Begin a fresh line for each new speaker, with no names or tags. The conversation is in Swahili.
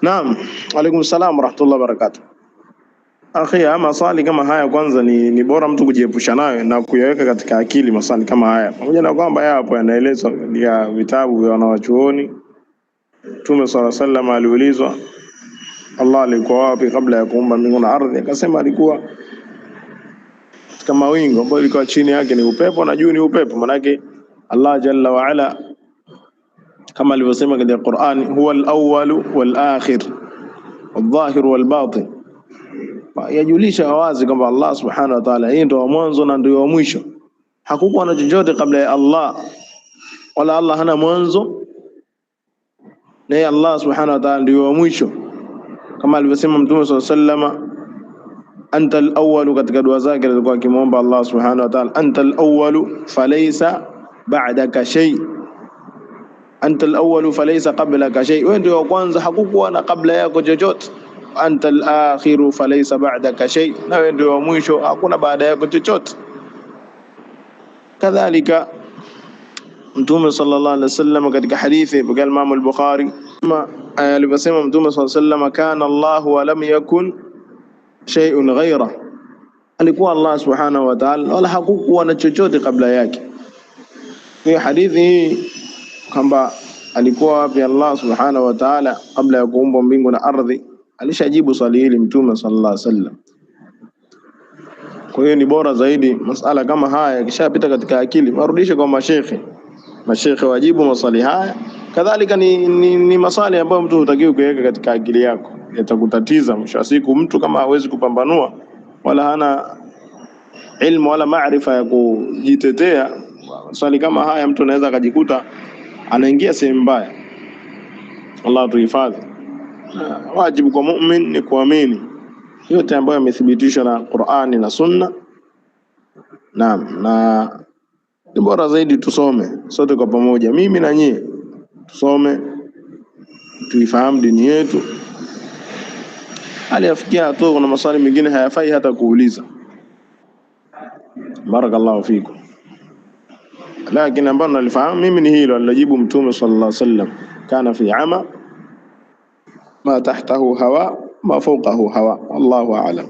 Naam, alaykum salaam warahmatullahi wabarakatuh. Akhi, maswali kama haya kwanza ni bora mtu kujiepusha nayo na kuyaweka katika akili. Maswali kama haya, pamoja na kwamba yapo yanaelezwa katika vitabu vya wanawachuoni. Mtume swalla sallam aliulizwa Allah alikuwa wapi kabla ya kuumba mbingu na ardhi, akasema alikuwa katika mawingu ambayo ilikuwa chini yake ni upepo na juu ni upepo. Manake Allah jalla wa ala kama alivyosema katika Qur'an, huwa al-awwal wal-akhir wal-dhahir wal-batin, yajulisha wazi kwamba Allah subhanahu wa ta'ala yeye ndio wa mwanzo na ndio wa mwisho. Hakukuwa na chochote kabla ya Allah, wala Allah hana mwanzo, na Allah subhanahu wa ta'ala ndio wa mwisho, kama alivyosema Mtume sallallahu alayhi wasallam, anta al-awwal, katika dua zake alikuwa akimwomba Allah subhanahu wa ta'ala, anta al-awwal falaysa ba'daka shay, anta al-awwal falaysa qablaka shay, wewe ndio wa kwanza, hakukuwa na kabla yako chochote. Anta al-akhir falaysa ba'daka shay, na wewe ndio wa mwisho, hakuna baada yako chochote. Kadhalika Mtume sallallahu alaihi wasallam katika hadithi ya Imam al-Bukhari alivyosema Mtume sallallahu alaihi wasallam, kana Allah wa lam yakun shay'un ghayra, alikuwa Allah subhanahu wa ta'ala wala hakukuwa na chochote kabla yake. Kwa hadithi hii kwamba alikuwa wapi Allah subhanahu wa ta'ala kabla ya kuumba mbingu na ardhi, alishajibu swali hili Mtume sallallahu alaihi wasallam. Kwa hiyo ni bora zaidi masala kama haya kishapita katika akili, marudishe kwa mashekhe wajibu maswali haya. Kadhalika ni maswali ambayo mtu hutakiwi kuweka katika akili yako, yatakutatiza mwisho wa siku. Mtu kama hawezi kupambanua wala hana ilmu wala maarifa ya kujitetea, swali kama haya mtu anaweza akajikuta anaingia sehemu mbaya. Allah tuhifadhi. Wajibu kwa mu'min ni kuamini yote ambayo yamethibitishwa na Qur'ani na Sunna. Naam, na ni bora zaidi tusome sote kwa pamoja, mimi na nyie tusome, tuifahamu dini yetu. Aliafikia hatua kuna maswali mengine hayafai hata kuuliza. Barakallahu fikum. Lakini ambao nalifahamu mimi ni hilo alilojibu Mtume sallallahu alaihi wasallam, kana fi ama ma tahtahu hawa ma fawqahu hawa, wallahu a'lam.